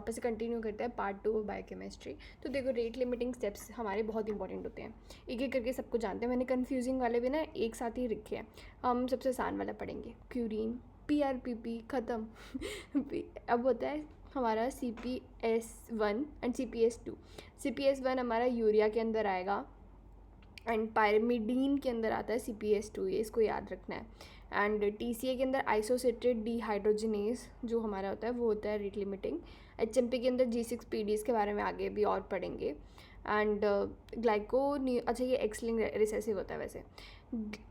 वापस से कंटिन्यू करते हैं पार्ट 2 बायोकेमिस्ट्री। तो देखो रेट लिमिटिंग स्टेप्स हमारे बहुत इंपॉर्टेंट होते हैं, एक एक करके सबको जानते हैं। मैंने कन्फ्यूजिंग वाले भी ना एक साथ ही रखे हैं। हम सबसे आसान वाला पढ़ेंगे, प्यूरिन, PRPP ख़त्म। अब होता है हमारा CPS1 एंड CPS2। CPS1 हमारा यूरिया के अंदर आएगा एंड पायरिमिडीन के अंदर आता है CPS2, ये इसको याद रखना है। एंड TCA के अंदर आइसोसिट्रेट डिहाइड्रोजिनेज जो हमारा होता है वो होता है रेट लिमिटिंग। HMP के अंदर G6PD के बारे में आगे भी और पढ़ेंगे। एंड अच्छा ये एक्स लिंक रिसेसिव होता है वैसे।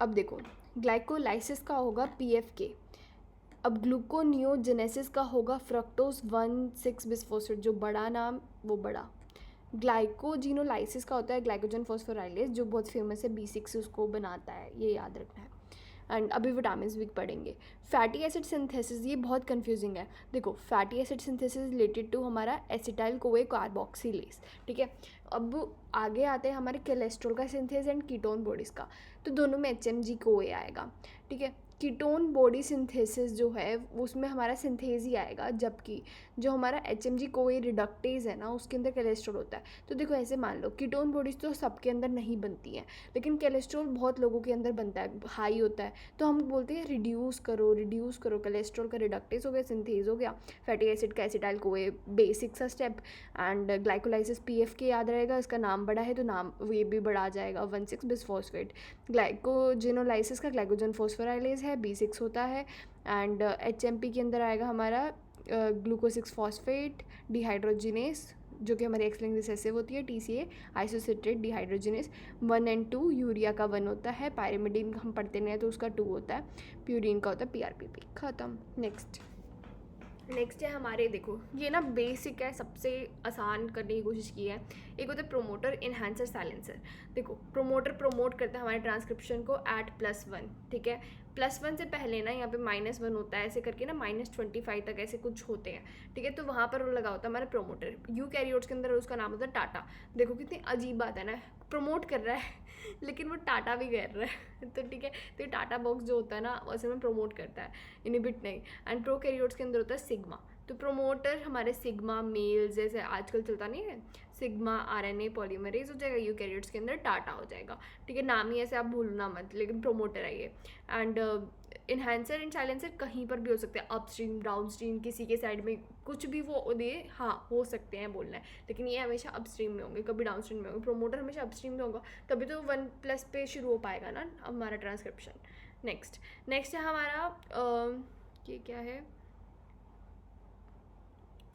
अब देखो ग्लाइकोलाइसिस का होगा PFK। अब ग्लूकोनियोजेनेसिस का होगा फ्रक्टोज 1,6 बिस्फोस्फेट, जो बड़ा नाम वो बड़ा। ग्लाइकोजिनोलाइसिस का होता है ग्लाइकोजन फॉस्फोराइलेज, जो बहुत फेमस है, B6 उसको बनाता है, ये याद रखना है। एंड अभी विटामिन भी पढ़ेंगे। फैटी एसिड सिंथेसिस, ये बहुत कंफ्यूजिंग है। देखो fatty acid synthesis related to हमारा एसिटाइल कोए कार्बोक्सिलेज, ठीक है। अब आगे आते हैं हमारे कोलेस्ट्रॉल का सिंथेस एंड कीटोन बॉडीज़ का, तो दोनों में HMG कोए आएगा, ठीक है। कीटोन बॉडी सिंथेसिस जो है उसमें हमारा सिंथेज ही आएगा, जबकि जो हमारा HMG कोए रिडक्टेज है ना उसके अंदर कोलेस्ट्रॉल होता है। तो देखो ऐसे मान लो कीटोन बॉडीज़ तो सबके अंदर नहीं बनती हैं, लेकिन कोलेस्ट्रॉल बहुत लोगों के अंदर बनता है, हाई होता है, तो हम बोलते हैं रिड्यूस करो। कोलेस्ट्रॉल का रिडक्टेज हो गया, सिंथेज हो गया, फैटी एसिड का एसिटाइल कोए बेसिक सा स्टेप। एंड ग्लाइकोलाइसिस PFK याद रहेगा, इसका नाम बड़ा है तो नाम ये भी बड़ा आ जाएगा, 1,6 बिस्फोस्फेट। ग्लाइकोजिनोलाइसिस का ग्लाइकोजन फॉस्फोराइलेज है, B6 होता है। एंड HMP के अंदर आएगा हमारा ग्लूकोज 6 फॉस्फेट डिहाइड्रोजिनेस, जो कि हमारी एक्स लिंक रिसेसिव होती है। TCA isocitrate dehydrogenase 1 and 2, urea का 1 होता है, पायरिमिडीन का हम पढ़ते नहीं हैं तो उसका 2 होता है, प्यूरिन का होता है PRPP, ख़त्म। नेक्स्ट है हमारे, देखो ये ना बेसिक है, सबसे आसान करने की कोशिश की है। एक होता है प्रोमोटर, इन्हांसर, साइलेंसर। देखो प्रोमोटर प्रमोट करता है हमारे ट्रांसक्रिप्शन को एट +1, ठीक है। +1 से पहले ना यहाँ पे -1 होता है, ऐसे करके ना -25 तक ऐसे कुछ होते हैं, ठीक है। तो वहाँ पर वो लगा होता है हमारा प्रोमोटर। यूकैरियोट्स के अंदर उसका नाम होता है टाटा। देखो कितनी अजीब बात है ना, प्रमोट कर रहा है लेकिन वो टाटा भी कर रहा है तो ठीक है। तो ये टाटा बॉक्स जो होता है ना वैसे में प्रमोट करता है, इनहिबिट नहीं। एंड प्रोकैरियोट्स के अंदर होता है सिग्मा। तो प्रोमोटर हमारे सिग्मा मेल, जैसे आजकल चलता नहीं है, सिग्मा RNA पॉलीमरेज हो जाएगा। यूकैरियोट्स के अंदर टाटा हो जाएगा, ठीक है। नाम ही ऐसे आप भूलना मत, लेकिन प्रोमोटर है ये। एंड इन्हांसर एंड साइलेंसर कहीं पर भी हो सकते हैं, अपस्ट्रीम डाउनस्ट्रीम, किसी के साइड में कुछ भी वो दे, हाँ हो सकते हैं बोलना है, लेकिन ये हमेशा अपस्ट्रीम में होंगे, कभी डाउनस्ट्रीम में होंगे। प्रोमोटर हमेशा अपस्ट्रीम में होगा, तभी तो 1+ पे शुरू हो पाएगा ना हमारा ट्रांसक्रिप्शन। नेक्स्ट है हमारा ये क्या है,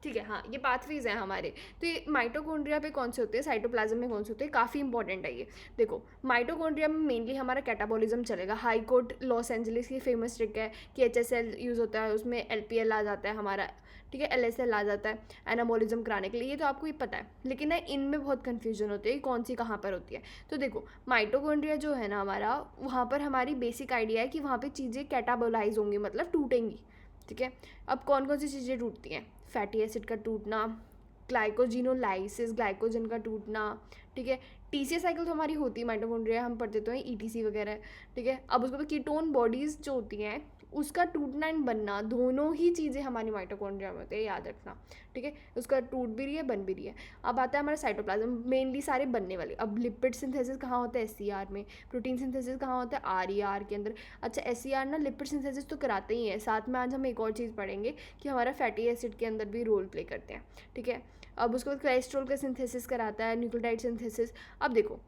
ठीक है, हाँ ये पाथवेज हैं हमारे। तो ये माइटोकॉन्ड्रिया पे कौन से होते हैं, साइटोप्लाज्म में कौन से होते हैं, काफ़ी इंपॉर्टेंट है ये। देखो माइटोकॉन्ड्रिया में मेनली हमारा कैटाबॉलिज्म चलेगा। हाई कोर्ट लॉस एंजलिस की फेमस ट्रिक है कि HSL यूज़ होता है, उसमें LPL आ जाता है हमारा, ठीक है, LSL आ जाता है एनाबॉलिज्म कराने के लिए। ये तो आपको ही पता है, लेकिन ना इनमें बहुत कन्फ्यूजन होती है कौन सी कहाँ पर होती है। तो देखो माइटोकॉन्ड्रिया जो है ना हमारा, वहाँ पर हमारी बेसिक आइडिया है कि वहाँ पर चीज़ें कैटाबोलाइज होंगी, मतलब टूटेंगी, ठीक है। अब कौन कौन सी चीज़ें टूटती हैं, फैटी एसिड का टूटना, ग्लाइकोजिनोलाइसिस ग्लाइकोजन का टूटना, ठीक है। TCA साइकिल तो हमारी होती है माइटोकॉन्ड्रिया, हम पढ़ते तो हैं ETC वगैरह, ठीक है। अब उसके बाद कीटोन बॉडीज़ जो होती हैं उसका टूटना एंड बनना, दोनों ही चीज़ें हमारी माइटोकॉन्ड्रिया में होती है, याद रखना, ठीक है। उसका टूट भी रही है, बन भी रही है। अब आता है हमारा साइटोप्लाज्म, मेनली सारे बनने वाले। अब लिपिड सिंथेसिस कहाँ होता है, SCR में। प्रोटीन सिंथेसिस कहाँ होता है, RER के अंदर। अच्छा SCR ना लिपिड सिंथेसिस तो कराते ही है, साथ में आज हम एक और चीज़ पढ़ेंगे कि हमारा फैटी एसिड के अंदर भी रोल प्ले करते हैं, ठीक है। अब उसके बाद कोलेस्ट्रॉल का सिंथेसिस कराता है, न्यूक्लियोटाइड सिंथेसिस। अब देखो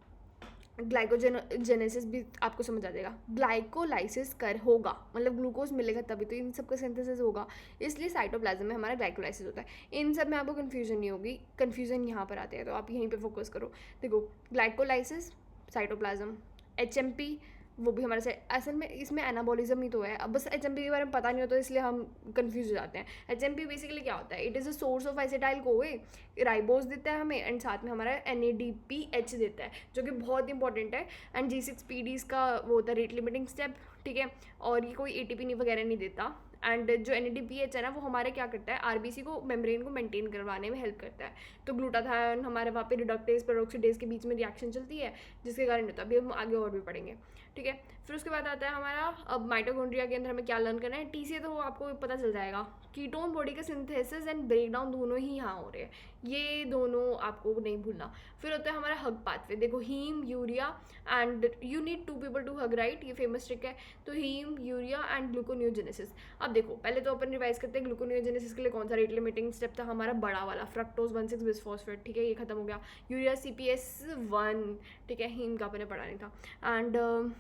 ग्लाइकोजेनेसिस भी आपको समझ आ जाएगा, ग्लाइकोलाइसिस कर होगा मतलब ग्लूकोज मिलेगा तभी तो इन सब का सिंथेसिस होगा, इसलिए साइटोप्लाज्म में हमारा ग्लाइकोलाइसिस होता है। इन सब में आपको कन्फ्यूजन नहीं होगी, कन्फ्यूजन यहाँ पर आते हैं, तो आप यहीं पे फोकस करो। देखो ग्लाइकोलाइसिस साइटोप्लाज्म, HMP वो भी हमारे से, असल में इसमें एनाबॉलिज्म ही तो है। अब बस HMP के बारे में पता नहीं होता इसलिए हम कंफ्यूज हो जाते हैं। HMP बेसिकली क्या होता है, it is a source of acetyl CoA, ribose देता है हमें, एंड साथ में हमारा NADPH देता है, जो कि बहुत इंपॉर्टेंट है। एंड G6PD का वो होता है रेट लिमिटिंग स्टेप, ठीक है। और ये कोई ATP नहीं वगैरह नहीं देता। एंड जो NADPH है ना वो हमारे क्या करता है, RBC को मेम्ब्रेन को मेंटेन करवाने में हेल्प करता है। तो ग्लूटाथायोन हमारे वहाँ पे रिडक्टेज पेरोक्सीडेज के बीच में रिएक्शन चलती है, जिसके कारण होता है, अभी हम आगे और भी पढ़ेंगे, ठीक है। फिर उसके बाद आता है हमारा, अब माइटोकॉन्ड्रिया के अंदर हमें क्या लर्न करना है, टी से तो आपको पता चल जाएगा, कीटोन बॉडी का सिंथेसिस एंड ब्रेकडाउन दोनों ही यहाँ हो रहे हैं, ये दोनों आपको नहीं भूलना। फिर होता है हमारा हग पाथवे, देखो heme urea and you need 2 people to hug, right, ये फेमस ट्रिक है। तो हीम यूरिया एंड ग्लूकोनियोजेनेसिस। अब देखो पहले तो अपन रिवाइज करते हैं, ग्लूकोनियोजेनेसिस के लिए कौन सा रेट लिमिटिंग स्टेप था हमारा, बड़ा वाला फ्रक्टोज 1,6 बिसफॉस्फेट, ठीक है, ये खत्म हो गया। यूरिया CPS1, ठीक है, हीम का अपने पढ़ा नहीं था। एंड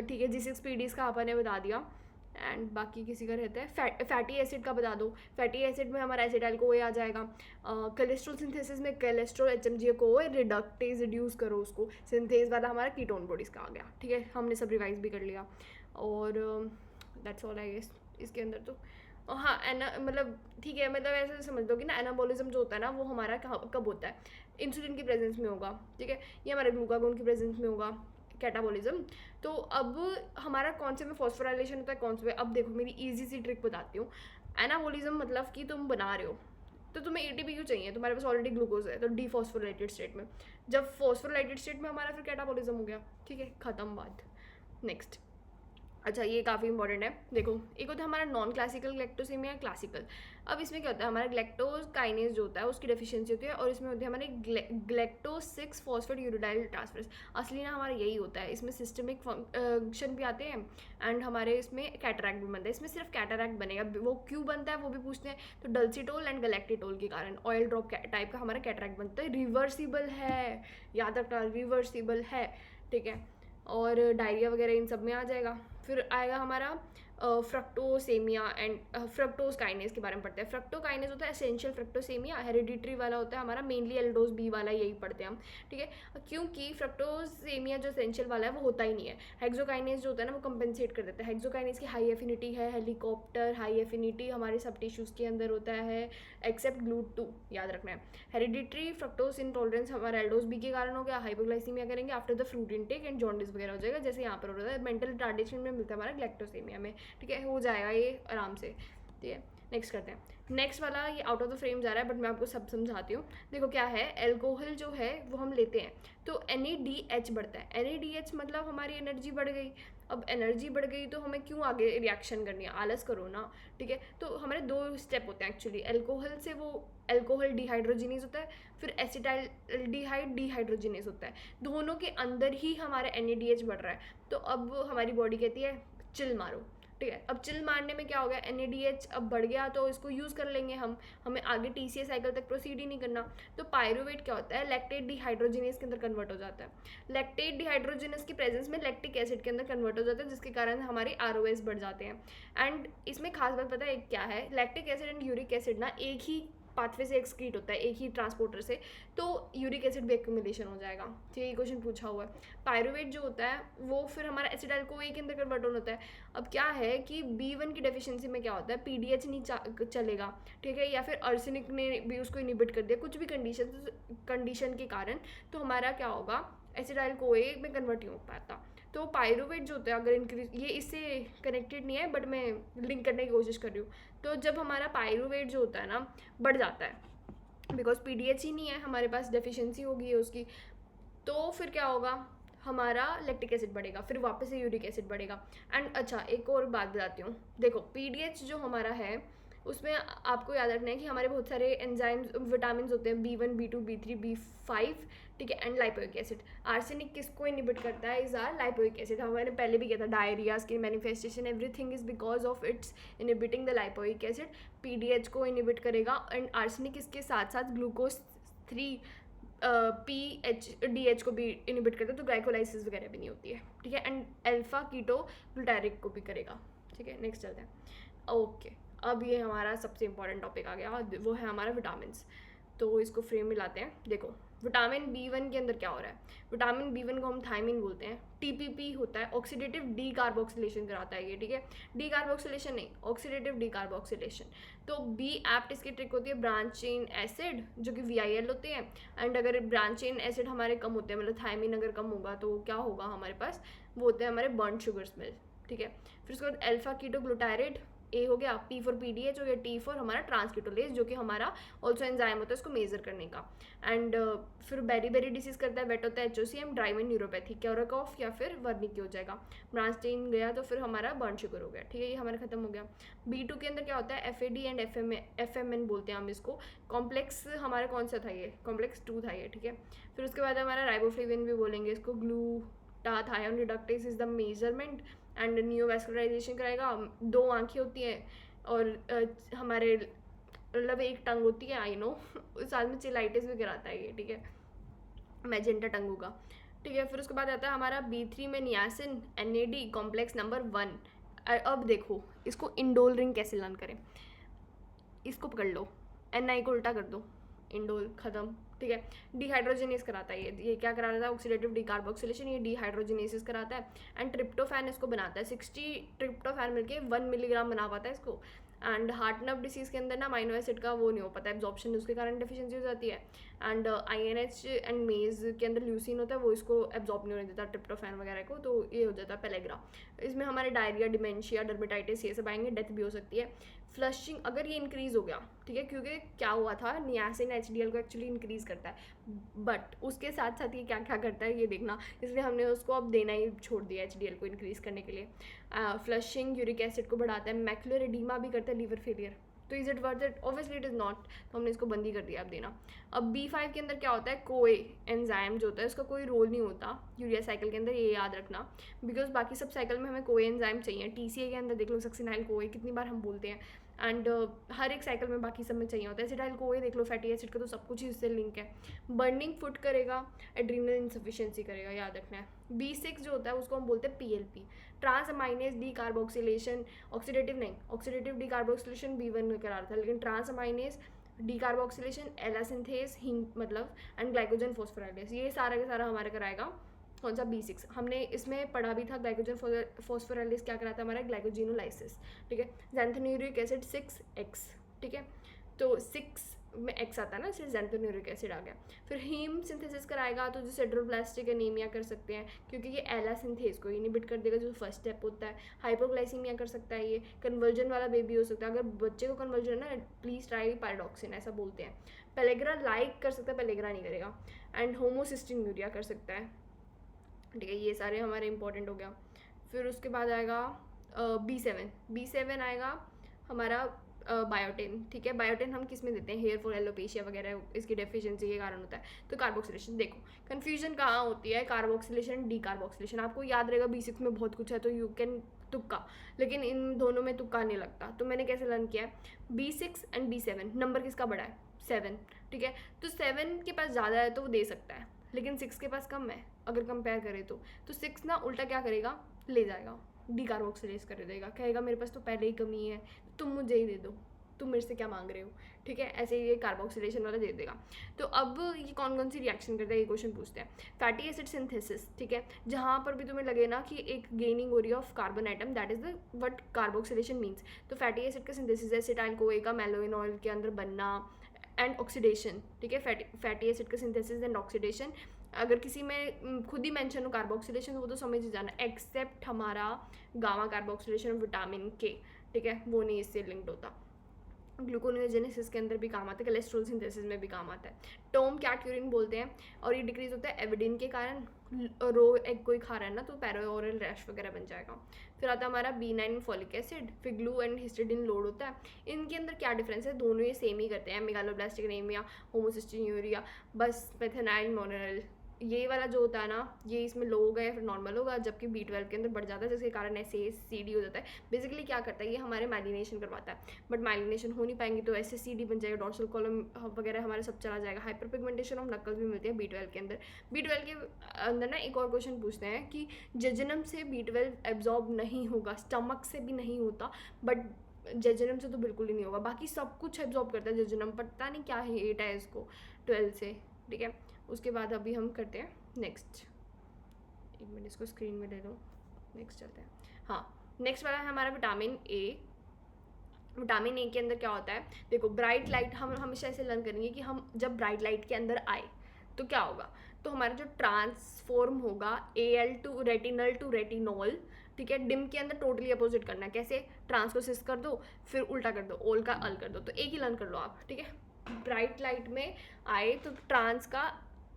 ठीक है, G6PD का अपन ने बता दिया। एंड बाकी किसी का रहता है फैटी एसिड का बता दो, फैटी एसिड में हमारा एसिटाइल को आ जाएगा। कोलेस्ट्रॉल सिंथेसिस में कोलेस्ट्रॉल HMG को रिडक्टेज रिड्यूस करो, उसको सिंथेज वाला हमारा कीटोन बॉडीज़ का आ गया, ठीक है, हमने सब रिवाइज भी कर लिया। और दैट्स ऑल आई गेस इसके अंदर तो। हाँ मतलब ठीक है, मतलब ऐसे समझ लो कि ना एनाबॉलिज्म जो होता है ना वो हमारा कब होता है, इंसुलिन की प्रेजेंस में होगा, ठीक है, ये हमारे ग्लूकागोन की प्रेजेंस में होगा कैटाबॉलिज्म। तो अब हमारा कौन से में फॉस्फोराइलेशन होता है, कौन से में, अब देखो मेरी इजी सी ट्रिक बताती हूँ। एनाबॉलिज्म मतलब कि तुम बना रहे हो तो तुम्हें ATP क्यों चाहिए, तुम्हारे पास ऑलरेडी ग्लूकोज है, तो डीफॉस्फोराइलेटेड स्टेट में, जब फॉस्फोराइलेटेड स्टेट में हमारा फिर कैटाबॉलिज्म हो गया, ठीक है, खत्म बात। नेक्स्ट, अच्छा ये काफ़ी इंपॉर्टेंट है, देखो एक होता है हमारा नॉन क्लासिकल ग्लैक्टोसेमिया, क्लासिकल। अब इसमें क्या होता है, हमारा ग्लैक्टोज काइनेज जो होता है उसकी डेफिशिएंसी होती है, और इसमें होते हैं हमारे ग्लैक्टो 6 फॉस्फेट यूरिडाइल ट्रांसफरेंस। असली ना हमारा यही होता है, इसमें सिस्टमिक फंक्शन भी आते हैं एंड हमारे इसमें कैटरैक्ट भी बनता है। इसमें सिर्फ कैटरैक्ट बनेगा, वो क्यों बनता है वो भी पूछते हैं, तो डल्सिटोल एंड गैलेक्टिटोल के कारण ऑयल ड्रॉप टाइप का हमारा कैटरैक्ट बनता है, रिवर्सिबल है, याद रखना रिवर्सिबल है, ठीक है, और डायरिया वगैरह इन सब में आ जाएगा। फिर आएगा हमारा फ्रक्टोसेमिया एंड फ्रक्टोज काइनेज के बारे में पढ़ते हैं। फ्रक्टोकाइनेज होता है एसेंशियल फ्रक्टोसेमिया, हेरिडिटरी वाला होता है हमारा मेनली एल्डोज B वाला, यही पढ़ते हैं हम, ठीक है, क्योंकि फ्रक्टोसेमिया जो एसेंशियल वाला है वो होता ही नहीं है। हेक्सोकाइनेज जो होता है ना वो कंपेंसेट कर देता है। हेक्सोकाइनेज की हाई एफिनिटी है, हेलीकॉप्टर हाई एफिनिटी हमारे सब टिश्यूज़ के अंदर होता है एक्सेप्ट GLUT2, याद रखना है। हेरिडिटरी फ्रक्टोज इंटॉलरेंस हमारा एल्डोज B के कारण हो गया, हाइपोग्लाइसीमिया करेंगे after the fruit intake and jaundice वगैरह हो जाएगा, जैसे यहाँ पर हो रहा है। मेंटल रिटार्डेशन में मिलता है हमारा ग्लैक्टोसेमिया में, ठीक है, हो जाएगा ये आराम से, ठीक है। नेक्स्ट करते हैं, नेक्स्ट वाला ये आउट ऑफ द फ्रेम जा रहा है बट मैं आपको सब समझाती हूँ। देखो क्या है, एल्कोहल जो है वो हम लेते हैं तो NADH बढ़ता है, NADH मतलब हमारी एनर्जी बढ़ गई। अब एनर्जी बढ़ गई तो हमें क्यों आगे रिएक्शन करनी है, आलस करो ना, ठीक है। तो हमारे 2 स्टेप होते हैं एक्चुअली, एल्कोहल से वो एल्कोहल डिहाइड्रोजिनेज होता है, फिर एसिटाइलडिहाइड डिहाइड्रोजिनेज होता है, दोनों के अंदर ही हमारा NADH बढ़ रहा है। तो अब हमारी बॉडी कहती है चिल मारो, ठीक है। अब चिल मारने में क्या हो गया, NADH अब बढ़ गया तो इसको यूज़ कर लेंगे हम, हमें आगे TCA साइकिल तक प्रोसीड ही नहीं करना। तो पायरुवेट क्या होता है, लैक्टेट डिहाइड्रोजिनेज के अंदर कन्वर्ट हो जाता है। लैक्टेट डिहाइड्रोजिनेज की प्रेजेंस में लैक्टिक एसिड के अंदर कन्वर्ट हो जाता है, जिसके कारण हमारे ROS बढ़ जाते हैं। एंड इसमें खास बात पता है क्या है, lactic acid and uric acid ना एक ही पाथवे से एक्सक्रीट होता है, एक ही ट्रांसपोर्टर से, तो यूरिक एसिड भी एक्यूमुलेशन हो जाएगा, ठीक है, ये क्वेश्चन पूछा हुआ है। पायरुवेट जो होता है वो फिर हमारा एसिटाइल को के अंदर कन्वर्ट होता है। अब क्या है कि B1 की डेफिशिएंसी में क्या होता है, PDH नहीं चलेगा, ठीक है, या फिर आर्सेनिक ने भी उसको इनिबिट कर दिया, कुछ भी कंडीशन के कारण, तो हमारा क्या होगा, एसिटाइल को में कन्वर्ट नहीं हो पाता। तो पायरुवेट जो होता है अगर इंक्रीज, ये इससे कनेक्टेड नहीं है बट मैं लिंक करने की कोशिश कर रही हूँ, तो जब हमारा पायरुवेट जो होता है ना बढ़ जाता है, बिकॉज PDH ही नहीं है हमारे पास, डेफिशिएंसी होगी है उसकी, तो फिर क्या होगा, हमारा लैक्टिक एसिड बढ़ेगा, फिर वापस से यूरिक एसिड बढ़ेगा। एंड अच्छा एक और बात बताती हूँ, देखो PDH जो हमारा है उसमें आपको याद रखना है कि हमारे बहुत सारे एंजाइम्स विटामिन होते हैं, B1 B2 B3 B5, ठीक है, एंड लाइपोइक एसिड। आर्सेनिक किसको इनिबिट करता है, इज आर लाइपोइक एसिड, हमारे पहले भी किया था, डायरिया की manifestation everything is because of its inhibiting the lipoic acid. PDH को इनिबिट करेगा एंड आर्सेनिक इसके साथ साथ ग्लूकोज 3 PDH को भी इनिबिट करता है, तो ग्लाइकोलाइसिस वगैरह भी नहीं होती है, ठीक है, एंड अल्फा कीटो ग्लूटारिक को भी करेगा, ठीक है। नेक्स्ट चलते हैं, ओके अब ये हमारा सबसे इंपॉर्टेंट टॉपिक आ गया, वो है हमारा विटामिन्स। तो इसको फ्रेम में लाते हैं, देखो विटामिन B1 के अंदर क्या हो रहा है, विटामिन B1 को हम थायमिन बोलते हैं, TPP होता है, ऑक्सीडेटिव डीकार्बोक्सिलेशन कराता है ये, ठीक है, डीकार्बोक्सिलेशन नहीं, ऑक्सीडेटिव डीकार्बोक्सिलेशन। तो B एप्ट इसकी ट्रिक होती है ब्रांच चेन एसिड जो कि VIL होते हैं, एंड अगर ब्रांच चेन एसिड हमारे कम होते हैं, मतलब थायमिन अगर कम होगा तो क्या होगा हमारे पास, वो होते हैं हमारे बर्न शुगर स्मेल, ठीक है। फिर उसके बाद अल्फा कीटो ग्लूटारेट ए हो गया, पी फॉर पीडीएच हो गया, टी फॉर हमारा ट्रांसक्यूटोलेज जो कि हमारा ऑल्सो एंजाइम होता है इसको मेजर करने का। एंड फिर बेरी बेरी डिसीज करता है, वेट होता है एचओसीएम, ड्राई में न्यूरोपैथी, क्योरकॉफ या फिर वर्निकी हो जाएगा। ब्रांस्टेन गया तो फिर हमारा बर्न शुगर हो गया, ठीक है, ये हमारा खत्म हो गया। B2 के अंदर क्या होता है, एफ एंड FMN बोलते हैं हम इसको। कॉम्प्लेक्स हमारा कौन सा था, ये कॉम्प्लेक्स 2 था ये, ठीक है। फिर उसके बाद हमारा राइबोफ्लेविन भी बोलेंगे इसको। Glutathione reductase is the measurement and neurovascularization कराएगा। 2 आँखें होती हैं और हमारे मतलब एक टंग होती है, आई नो साथ में चिलाइटिस भी कराता है ये, ठीक है, मैजेंटा टंग होगा, ठीक है। फिर उसके बाद आता है हमारा B3 में नियासिन NAD कॉम्प्लेक्स नंबर 1। अब देखो इसको इंडोल रिंग कैसे लर्न करें, इसको पकड़ लो, NI को उल्टा कर दो, इंडोल खत्म, ठीक है। डिहाइड्रोजिनेस कराता है ये क्या करा रहा था, ऑक्सीडेटिव डिकार्बोक्सिलेशन, ये डिहाइड्रोजिनेसिस कराता है। एंड ट्रिप्टोफैन इसको बनाता है, 60 ट्रिप्टोफैन मिलके 1 मिलीग्राम बना पाता है इसको। एंड हार्ट नर्व डिसीज़ के अंदर ना अमाइनो एसिड का वो नहीं हो पाता एब्जॉर्प्शन, उसके कारण डेफिशिएंसी हो जाती है। एंड INH एंड मेज के अंदर ल्यूसिन होता है, वो इसको एब्जॉर्ब नहीं होने देता ट्रिप्टोफैन वगैरह को, तो ये हो जाता है पेलेग्रा। इसमें हमारे डायरिया, डिमेंशिया, डर्मेटाइटिस ये सब आएंगे, डेथ भी हो सकती है। फ्लशिंग अगर ये इंक्रीज़ हो गया, ठीक है, क्योंकि क्या हुआ था, नियासिन HDL को एक्चुअली इंक्रीज़ करता है, बट उसके साथ साथ ये क्या क्या करता है ये देखना, इसलिए हमने उसको अब देना ही छोड़ दिया HDL को इंक्रीज़ करने के लिए। फ्लशिंग यूरिक एसिड को बढ़ाता है, मैक्युलर एडीमा भी करता है, लीवर फेलियर। तो is it worth it, obviously it is not, तो हमने इसको बंद ही कर दिया अब देना। अब B5 के अंदर क्या होता है, कोए एंजाइम जो होता है उसका कोई रोल नहीं होता यूरिया साइकिल के अंदर, ये याद रखना, बिकॉज बाकी सब साइकिल में हमें कोए एंजाइम चाहिए। TCA के अंदर देख लो, सक्सिनाइल कोए कितनी बार हम बोलते हैं, एंड हर एक साइकिल में बाकी सब में चाहिए होता है। एसिटाइल कोए देख लो, फैटी एसिड का तो सब कुछ ही उससे लिंक है। बर्निंग फुट करेगा, एड्रीनल इंसफिशिएंसी करेगा, याद रखना है। B6 जो होता है उसको हम बोलते हैं PLP, transaminase decarboxylation, oxidative नहीं, ऑक्सीडेटिव डी कार्बोक्सिलेशन B1 में करा रहा था, लेकिन transaminase decarboxylation, ALA synthase heme मतलब, एंड ग्लाइकोजन फॉस्फोराइलेस, ये सारा का सारा हमारा कराएगा कौन सा, B6। हमने इसमें पढ़ा भी था ग्लाइकोजन फॉस्फोराइलेस क्या कराता है हमारा, ग्लाइकोजिनोलाइसिस, ठीक है। ज़ैंथोन्यूरिक एसिड 6X, ठीक है, तो 6 में X आता है ना, इसलिए ज़ैंथोन्यूरिक एसिड आ गया। फिर हीम सिंथेसिस कराएगा, तो जो सिड्रोब्लास्टिक एनीमिया कर सकते हैं, क्योंकि ये एलासिंथेस को इनिबिट कर देगा, जो फर्स्ट स्टेप होता है। हाइपोग्लाइसीमिया कर सकता है, ये कन्वर्जन वाला बेबी हो सकता है, अगर बच्चे को कन्वर्जन है ना, प्लीज़ ट्राई पायरोक्सिन, ऐसा बोलते हैं। पेलेग्रा लाइक कर सकता है, पेलेग्रा नहीं करेगा। एंड होमोसिस्टिन यूरिया कर सकता है, ठीक है, ये सारे हमारे इंपॉर्टेंट हो गया। फिर उसके बाद आएगा B7 आएगा हमारा बायोटिन, ठीक है। बायोटिन हम किस में देते हैं, हेयर फॉल, एलोपेशिया वगैरह, इसकी डेफिशिएंसी के कारण होता है। तो कार्बोक्सिलेशन, देखो कन्फ्यूजन कहाँ होती है, कार्बोक्सिलेशन डी कार्बोक्सिलेशन, आपको याद रहेगा B6 में बहुत कुछ है, तो यू कैन तुक्का, लेकिन इन दोनों में तुक्का नहीं लगता। तो मैंने कैसे लर्न किया है, B6 एंड B7, नंबर किसका बड़ा है, 7, ठीक है। तो 7 के पास ज़्यादा है तो वो दे सकता है, लेकिन 6 के पास कम है अगर कंपेयर करें तो 6 ना उल्टा क्या करेगा, ले जाएगा, डी कार्बोक्सिलेज कर देगा, कहेगा मेरे पास तो पहले ही कमी है, तुम मुझे ही दे दो, तुम मेरे से क्या मांग रहे हो, ठीक है, ऐसे ये कार्बोक्सिलेशन वाला दे देगा। तो अब ये कौन कौन सी रिएक्शन करता है, ये क्वेश्चन पूछते हैं। फैटी एसिड सिंथेसिस, ठीक है, जहाँ पर भी तुम्हें लगे ना कि एक गेनिंग हो रही है of carbon atom, that is the what carboxylation means. तो फैटी एसिड का सिंथेसिस, एसिटाइल कोए का मेलोइन ऑयल के अंदर बनना, एंड ऑक्सीडेशन, ठीक है, फैटी एसिड का सिंथेसिस एंड ऑक्सीडेशन। अगर किसी में खुद ही मेंशन हो कार्बोक्सिलेशन, वो तो समझ ही जाना, एक्सेप्ट हमारा गामा कार्बोक्सिलेशन विटामिन के, ठीक है, वो नहीं इससे लिंक्ड होता। ग्लूकोनेजेनेसिस के अंदर भी काम आता है, कोलेस्ट्रॉल सिंथेसिस में भी काम आता है। टोम कैट्यूरिन बोलते हैं, और ये डिक्रीज होता है एविडिन के कारण, रो एग कोई खा रहा है ना तो पैराओरल रैश वगैरह बन जाएगा। फिर आता है हमारा B9 फॉलिक एसिड, फिर ग्लू एंड हिस्टिडिन लोड होता है। इनके अंदर क्या डिफरेंस है, दोनों ये सेम ही करते हैं, मेगालोब्लास्टिक एनीमिया, होमोसिस्टिन यूरिया, बस मेथेनाइल मोनोरल, ये वाला जो होता है ना, ये इसमें लो होगा या फिर नॉर्मल होगा, जबकि B12 के अंदर बढ़ जाता है, जिसके कारण SACD हो जाता है। बेसिकली क्या करता है, ये हमारे माइलिनेशन करवाता है, बट माइलिनेशन हो नहीं पाएंगी तो SACD बन जाएगा, डॉर्सल कॉलम वगैरह हमारे सब चला जाएगा। हाइपर पिगमेंटेशन ऑफ नक्कल्स भी मिलती है B12 के अंदर। B12 के अंदर ना एक और क्वेश्चन पूछते हैं कि जेजुनम से B12 एब्जॉर्ब नहीं होगा, स्टमक से भी नहीं होता, बट जेजुनम से तो बिल्कुल ही नहीं होगा, बाकी सब कुछ एब्जॉर्ब करता है जेजुनम, पता नहीं क्या हेट है इसको 12 से, ठीक है। उसके बाद अभी हम करते हैं नेक्स्ट, एक मिनट इसको स्क्रीन में ले लो, नेक्स्ट चलते हैं। हाँ, नेक्स्ट वाला है हमारा विटामिन ए। विटामिन ए के अंदर क्या होता है, देखो ब्राइट लाइट, हम हमेशा ऐसे लर्न करेंगे कि हम जब ब्राइट लाइट के अंदर आए तो क्या होगा, तो हमारा जो ट्रांसफॉर्म होगा AL to retinal to retinol, ठीक है। डिम के अंदर टोटली अपोजिट करना है। कैसे? ट्रांस को सिस कर दो, फिर उल्टा कर दो, ओल का अल कर दो, तो एक ही लर्न कर लो आप, ठीक है। ब्राइट लाइट में आए तो ट्रांस का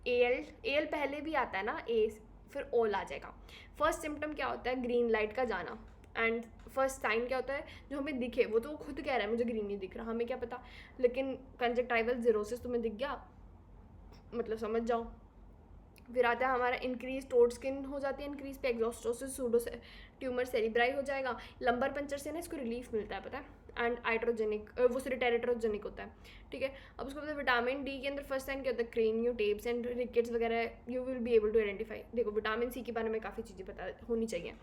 एल पहले भी आता है ना, ए फिर ओल आ जाएगा। फर्स्ट सिम्टम क्या होता है? ग्रीन लाइट का जाना। एंड फर्स्ट साइन क्या होता है? जो हमें दिखे, वो तो खुद कह रहा है मुझे ग्रीन नहीं दिख रहा, हमें क्या पता, लेकिन कंजक्टाइवल जीरोसिस तुम्हें दिख गया, मतलब समझ जाओ। फिर आता है हमारा इंक्रीज, टोड स्किन हो जाती है इंक्रीज पे, एग्जॉस्टोसिस, सूडो ट्यूमर सेरिब्राई हो जाएगा। लंबर पंचर से ना इसको रिलीफ मिलता है, पता है। एंड आइट्रोजेनिक, वो सॉरी टेरेट्रोजेनिक होता है, ठीक है। अब उसको पता है विटामिन डी के अंदर फर्स्ट साइन क्या होता है? क्रेनियो टेप्स एंड रिकेट्स वगैरह you will be able to identify. देखो विटामिन सी के बारे में काफ़ी चीज़ें पता होनी चाहिए।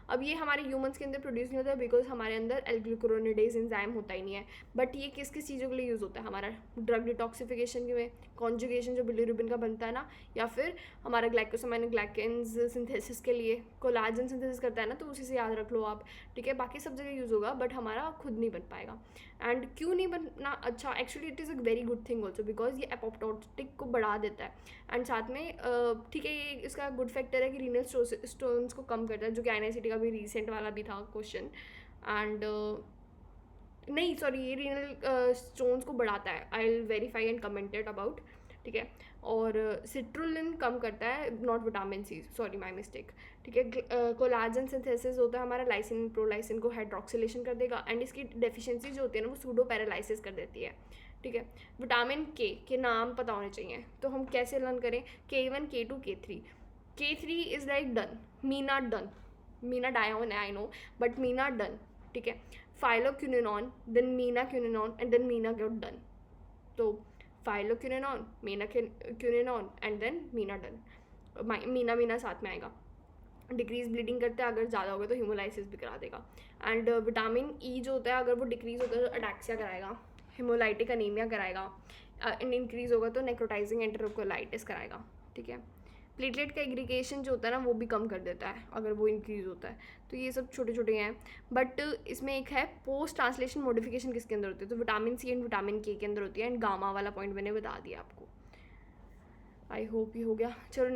अब ये हमारे ह्यूमंस के अंदर प्रोड्यूस नहीं होता है बिकॉज हमारे अंदर एल्ग्लूकुरोनिडेज एंजाइम होता ही नहीं है। बट ये किस किस चीज़ों के लिए यूज़ होता है? हमारा ड्रग डिटॉक्सिफिकेशन में, कॉन्जुगेशन जो बिलीरुबिन का बनता है ना, या फिर हमारा ग्लाइकोसामाइन ग्लाइकेन्स सिंथेसिस के लिए कोलाजन सिंथेसिस करता है ना, तो उसी से याद रख लो आप, ठीक है। बाकी सब जगह यूज़ होगा बट हमारा खुद नहीं बन पाएगा। एंड क्यों नहीं बनना? अच्छा, actually it is a very good thing also because ये एपोप्टोटिक को बढ़ा देता है। एंड साथ में ठीक है, ये इसका गुड फैक्टर है कि रीनल स्टोन्स को कम करता है, जो कि NICT का भी रिसेंट वाला भी था क्वेश्चन। एंड नहीं सॉरी, ये रीनल स्टोन्स को बढ़ाता है, I will verify and commented about, ठीक है। और सिट्रुलिन कम करता है, not vitamin C, sorry my mistake, ठीक है। कोलाजन सिंथेसिस होता है हमारा, लाइसिन प्रोलाइसिन को हाइड्रोक्सिलेशन कर देगा। एंड इसकी डेफिशिएंसी जो होती है ना, वो सूडो पैरालाइसिस कर देती है, ठीक है। विटामिन के नाम पता होने चाहिए, तो हम कैसे लर्न करें? K1 K2 K3। K3 is like done, menadione, menadione है I know, but menadione, ठीक है। Phylloquinone, then menaquinone and then menadione. तो phylloquinone, menaquinone and then menadione, मीना साथ में आएगा। Decrease bleeding करता है, अगर ज़्यादा होगा तो हीमोलाइसिस भी करा देगा। एंड विटामिन ई जो होता है, अगर वो डिक्रीज होता है तो अटैक्सिया कराएगा, हेमोलाइटिक अनीमिया कराएगा। एंड इंक्रीज होगा तो नेक्रोटाइजिंग एंटेरोकोलाइटिस कराएगा, ठीक है। प्लेटलेट का एग्रीगेशन जो होता है ना, वो भी कम कर देता है अगर वो इंक्रीज़ होता है। तो ये सब छोटे छोटे हैं। बट इसमें एक है पोस्ट ट्रांसलेशन मॉडिफिकेशन किसके अंदर होती है? तो विटामिन सी एंड विटामिन के अंदर होती है। एंड गामा वाला पॉइंट मैंने बता दिया आपको, आई होप ये हो गया। चलो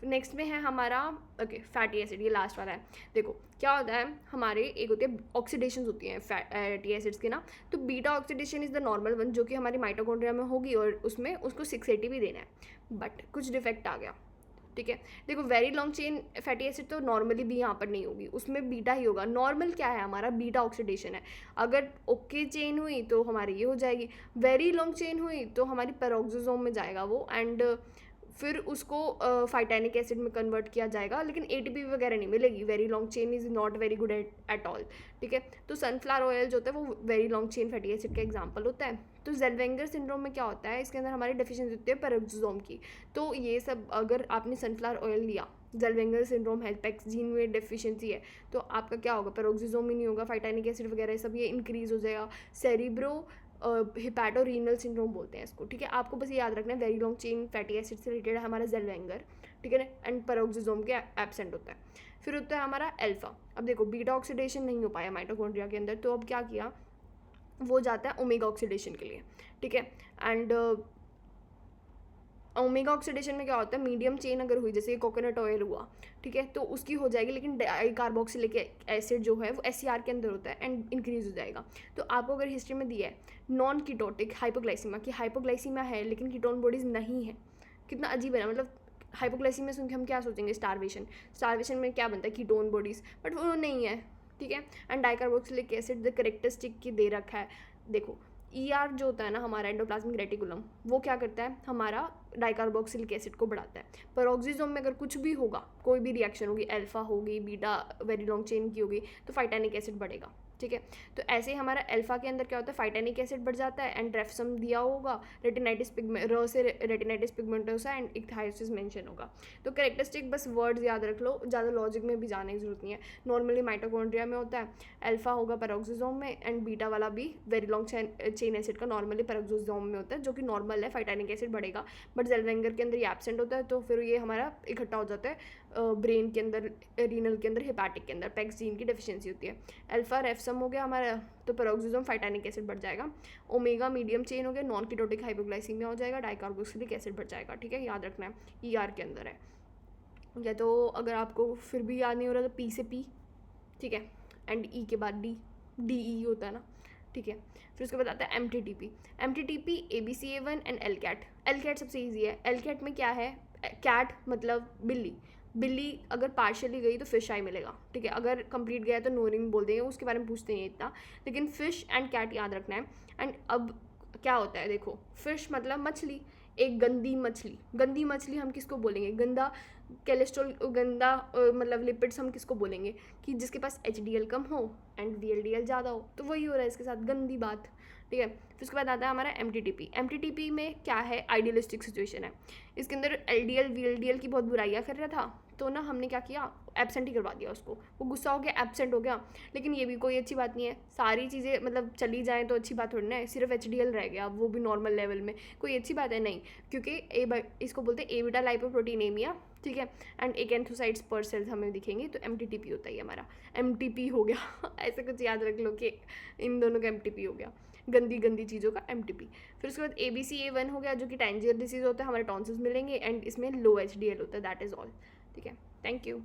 नेक्स्ट में है हमारा ओके फैटी एसिड, ये लास्ट वाला है। देखो क्या होता है, हमारे एक होते हैं ऑक्सीडेशन होती हैं फैटी एसिड्स के ना, तो beta oxidation is the normal one, जो कि हमारी माइटोकॉन्ड्रिया में होगी और उसमें उसको 680 भी देना है। बट कुछ डिफेक्ट आ गया, ठीक है। देखो very long chain fatty acid तो नॉर्मली भी यहाँ पर नहीं होगी, उसमें बीटा ही होगा। नॉर्मल क्या है हमारा? बीटा ऑक्सीडेशन है। अगर ओके चेन हुई तो हमारी ये हो जाएगी, वेरी लॉन्ग चेन हुई तो हमारी पेरोक्सोसोम में जाएगा वो, एंड फिर उसको फाइटैनिक एसिड में कन्वर्ट किया जाएगा, लेकिन ATP वगैरह नहीं मिलेगी। Very long chain is not very good at all, ठीक है। तो सनफ्लावर ऑयल जो होता है वो very long chain fatty acid का एग्जांपल होता है। तो ज़ेल्वेंगर सिंड्रोम में क्या होता है? इसके अंदर हमारी डेफिशिएंसी होती है पेरोक्सोसोम की। तो ये सब अगर आपने सनफ्लावर ऑयल लिया, ज़ेल्वेंगर सिंड्रोम है, पेक्स जीन में डेफिशिएंसी है, तो आपका क्या होगा? पेरोक्सोसोम ही नहीं होगा, फाइटैनिक एसिड वगैरह सब ये इंक्रीज़ हो जाएगा। सेरिब्रो हिपैटोरीनल सिंड्रोम बोलते हैं इसको, ठीक है। आपको बस ये याद रखना है very long chain fatty acid से रिलेटेड है हमारा ज़ेल्वेंगर, ठीक है ना। एंड पेरोक्सोसोम के एब्सेंट होता है। फिर होता है हमारा अल्फा। अब देखो बीटा ऑक्सीडेशन नहीं हो पाया माइटोकॉन्ड्रिया के अंदर, तो अब क्या किया, वो जाता है ओमेगा ऑक्सीडेशन के लिए, ठीक है। एंड ओमेगा ऑक्सीडेशन में क्या होता है, मीडियम चेन अगर हुई, जैसे कोकोनट ऑयल हुआ, ठीक है, तो उसकी हो जाएगी, लेकिन डाई कार्बोक्सिलिक एसिड जो है वो SCR के अंदर होता है एंड इंक्रीज हो जाएगा। तो आपको अगर हिस्ट्री में दिया है नॉन कीटोटिक हाइपोग्लाइसीमिया, कि हाइपोग्लाइसीमिया है लेकिन कीटोन बॉडीज़ नहीं है, कितना अजीब है ना। मतलब हाइपोग्लाइसीमिया सुन के हम क्या सोचेंगे? स्टारवेशन में क्या बनता है? कीटोन बॉडीज़, बट वो नहीं है, ठीक है। And dicarboxylic acid the characteristic की दे रखा है। देखो ER जो होता है ना हमारा एंडोप्लाज्मिक रेटिकुलम, वो क्या करता है, हमारा डाइकार्बोक्सिलिक एसिड को बढ़ाता है। पेरोक्सोसोम में अगर कुछ भी होगा, कोई भी रिएक्शन होगी, अल्फा होगी, बीटा वेरी लॉन्ग चेन की होगी, तो फाइटैनिक एसिड बढ़ेगा, ठीक है। तो ऐसे ही हमारा अल्फा के अंदर क्या होता है, फाइटैनिक एसिड बढ़ जाता है। एंड रेफसम दिया होगा, रेटिनाइटिस पिगमेंट से रेटिनाइटिस पिगमेंटोसा एंड इक्थायोसिस मेंशन होगा। तो कैरेक्टरिस्टिक बस वर्ड्स याद रख लो, ज़्यादा लॉजिक में भी जाने की जरूरत नहीं है। नॉर्मली माइटोकॉन्ड्रिया में होता है, अल्फा होगा पेरोक्सोसोम में, एंड बीटा वाला भी वेरी लॉन्ग चेन एसिड का नॉर्मली पेरोक्सोसोम में होता है, जो कि नॉर्मल है, फाइटैनिक एसिड बढ़ेगा। बट ज़ेल्वेंगर के अंदर ये एब्सेंट होता है, तो फिर ये हमारा इकट्ठा हो जाता है ब्रेन के अंदर, रीनल के अंदर, हेपाटिक के अंदर, पेक्स जीन की डेफिशिएंसी होती है। अल्फा रेफसम हो गया हमारा, तो पेरोक्सोसोम फाइटैनिक एसिड बढ़ जाएगा। ओमेगा मीडियम चेन हो गया, नॉन कीटोटिक हाइपोग्लाइसीमिया हो जाएगा, डाइकार्बोक्सिलिक एसिड बढ़ जाएगा, ठीक है, याद रखना है। ER के अंदर है। या तो अगर आपको फिर भी याद नहीं हो रहा तो P से P, ठीक है, एंड ई के बाद डी, डी ई होता है ना, ठीक है। फिर उसके बाद आता है MTTP, MTTP ABCA1 and LCAT। LCAT सबसे ईजी है। LCAT में क्या है, कैट मतलब बिल्ली, बिल्ली अगर पार्शियली गई तो फिश आई मिलेगा, ठीक है। अगर कंप्लीट गया तो नो रिंग बोल देंगे, उसके बारे में पूछते नहीं इतना, लेकिन फिश एंड कैट याद रखना है। एंड अब क्या होता है देखो, फिश मतलब मछली, एक गंदी मछली, गंदी मछली हम किसको बोलेंगे, गंदा कोलेस्ट्रॉल, गंदा मतलब लिपिड्स हम किसको बोलेंगे, कि जिसके पास HDL कम हो एंड VLDL ज़्यादा हो, तो वही हो रहा है इसके साथ, गंदी बात, ठीक है। फिर उसके बाद आता है हमारा MTTP। MTTP में क्या है, आइडियलिस्टिक सिचुएशन है। इसके अंदर LDL VLDL की बहुत बुराइयाँ कर रहा था, तो ना हमने क्या किया, एब्सेंट ही करवा दिया उसको, वो गुस्सा हो गया, एब्सेंट हो गया। लेकिन ये भी कोई अच्छी बात नहीं है, सारी चीज़ें मतलब चली जाएँ तो अच्छी बात थोड़ी ना है, सिर्फ HDL रह गया, वो भी नॉर्मल लेवल में, कोई अच्छी बात है नहीं, क्योंकि इसको बोलते हैं ए बीटा लाइपोप्रोटीनेमिया, ठीक है। एंड एक एंथोसाइड्स पर सेल्स हमें दिखेंगे, तो MTTP होता है ये हमारा, MTP हो गया ऐसे कुछ याद रख लो कि इन दोनों का MTP हो गया, गंदी गंदी चीज़ों का MTP। फिर उसके बाद ABCA1 हो गया, जो कि टैंजियर डिसीज होता है, हमारे टॉन्सिल्स मिलेंगे, एंड इसमें लो HDL होता है, दैट इज़ ऑल, ठीक है। Thank you.